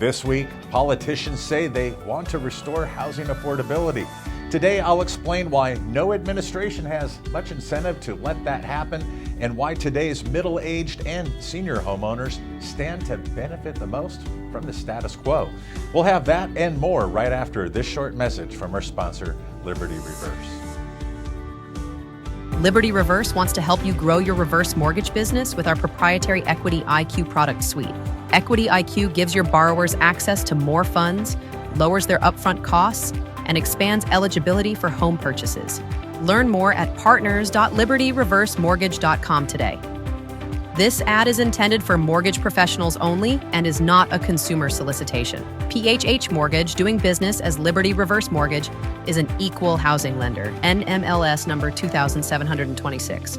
This week, politicians say they want to restore housing affordability. Today, I'll explain why no administration has much incentive to let that happen and why today's middle-aged and senior homeowners stand to benefit the most from the status quo. We'll have that and more right after this short message from our sponsor, Liberty Reverse. Liberty Reverse wants to help you grow your reverse mortgage business with our proprietary Equity IQ product suite. Equity IQ gives your borrowers access to more funds, lowers their upfront costs, and expands eligibility for home purchases. Learn more at partners.libertyreversemortgage.com today. This ad is intended for mortgage professionals only and is not a consumer solicitation. PHH Mortgage, doing business as Liberty Reverse Mortgage, is an equal housing lender. NMLS number 2726.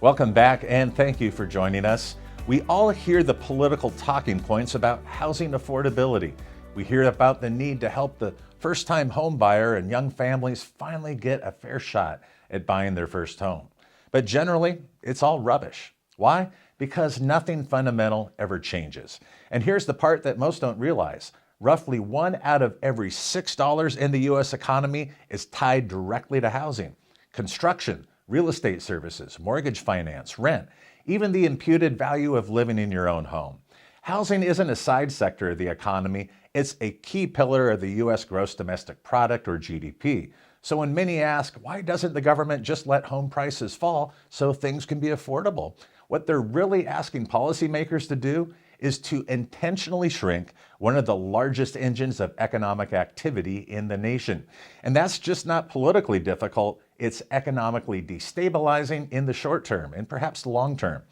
Welcome back and thank you for joining us. We all hear the political talking points about housing affordability. We hear about the need to help the first-time home buyer and young families finally get a fair shot at buying their first home. But generally, it's all rubbish. Why? Because nothing fundamental ever changes. And here's the part that most don't realize. Roughly 1 out of every $6 in the U.S. economy is tied directly to housing. Construction, real estate services, mortgage finance, rent, even the imputed value of living in your own home. Housing isn't a side sector of the economy, it's a key pillar of the U.S. gross domestic product, or GDP. So when many ask, why doesn't the government just let home prices fall so things can be affordable? What they're really asking policymakers to do is to intentionally shrink one of the largest engines of economic activity in the nation. And that's just not politically difficult, it's economically destabilizing in the short term and perhaps the long term.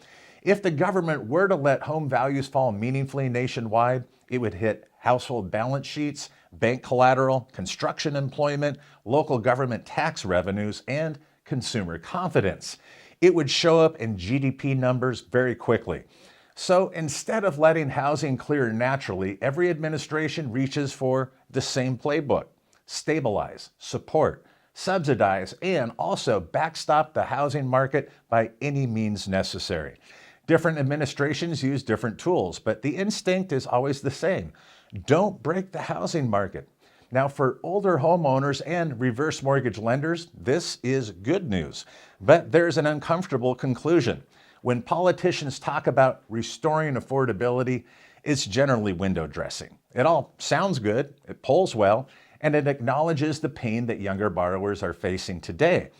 If the government were to let home values fall meaningfully nationwide, it would hit household balance sheets, bank collateral, construction employment, local government tax revenues, and consumer confidence. It would show up in GDP numbers very quickly. So instead of letting housing clear naturally, every administration reaches for the same playbook: stabilize, support, subsidize, and also backstop the housing market by any means necessary. Different administrations use different tools, but the instinct is always the same. Don't break the housing market. Now, for older homeowners and reverse mortgage lenders, this is good news. But there's an uncomfortable conclusion. When politicians talk about restoring affordability, it's generally window dressing. It all sounds good, it polls well, and it acknowledges the pain that younger borrowers are facing today.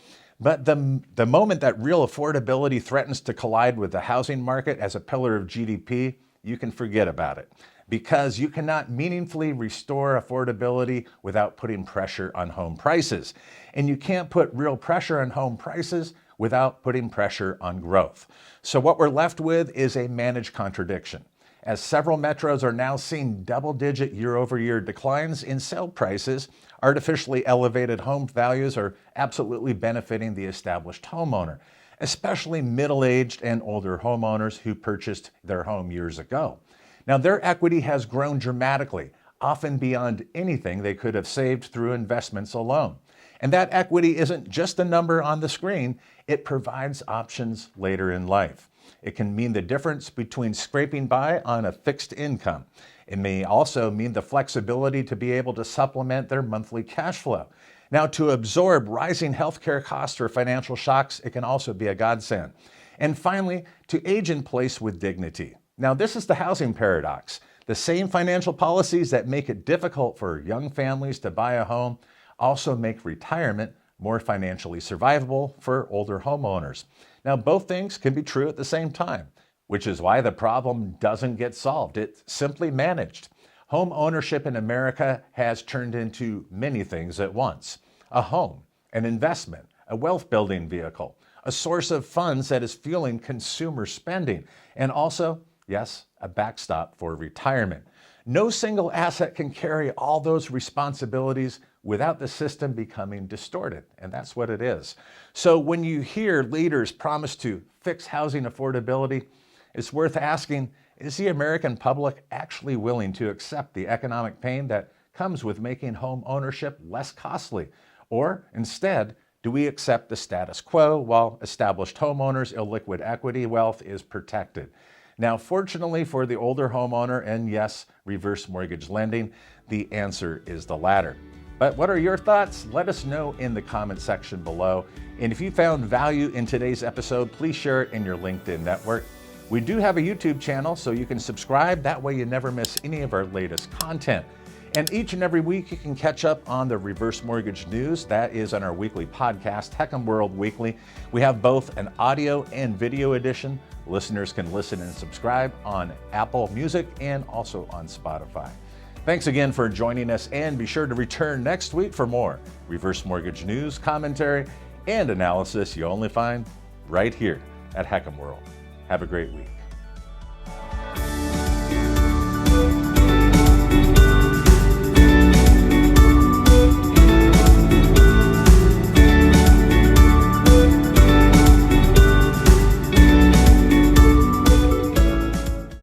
But the moment that real affordability threatens to collide with the housing market as a pillar of GDP, you can forget about it. Because you cannot meaningfully restore affordability without putting pressure on home prices. And you can't put real pressure on home prices without putting pressure on growth. So what we're left with is a managed contradiction. As several metros are now seeing double-digit year-over-year declines in sale prices, artificially elevated home values are absolutely benefiting the established homeowner, especially middle-aged and older homeowners who purchased their home years ago. Now, their equity has grown dramatically, often beyond anything they could have saved through investments alone. And that equity isn't just a number on the screen, it provides options later in life. It can mean the difference between scraping by on a fixed income. It may also mean the flexibility to be able to supplement their monthly cash flow. Now, to absorb rising healthcare costs or financial shocks, it can also be a godsend. And finally, to age in place with dignity. Now, this is the housing paradox. The same financial policies that make it difficult for young families to buy a home also make retirement more financially survivable for older homeowners. Now, both things can be true at the same time, which is why the problem doesn't get solved. It's simply managed. Home ownership in America has turned into many things at once: a home, an investment, a wealth-building vehicle, a source of funds that is fueling consumer spending, and also, yes, a backstop for retirement. No single asset can carry all those responsibilities without the system becoming distorted, and that's what it is. So when you hear leaders promise to fix housing affordability, it's worth asking, is the American public actually willing to accept the economic pain that comes with making home ownership less costly? Or instead, do we accept the status quo while established homeowners' illiquid equity wealth is protected? Now, fortunately for the older homeowner, and yes, reverse mortgage lending, the answer is the latter. But what are your thoughts? Let us know in the comment section below. And if you found value in today's episode, please share it in your LinkedIn network. We do have a YouTube channel, so you can subscribe. That way you never miss any of our latest content. And each and every week you can catch up on the reverse mortgage news. That is on our weekly podcast, HECM World Weekly. We have both an audio and video edition. Listeners can listen and subscribe on Apple Music and also on Spotify. Thanks again for joining us, and be sure to return next week for more reverse mortgage news, commentary, and analysis you only find right here at HECM World. Have a great week.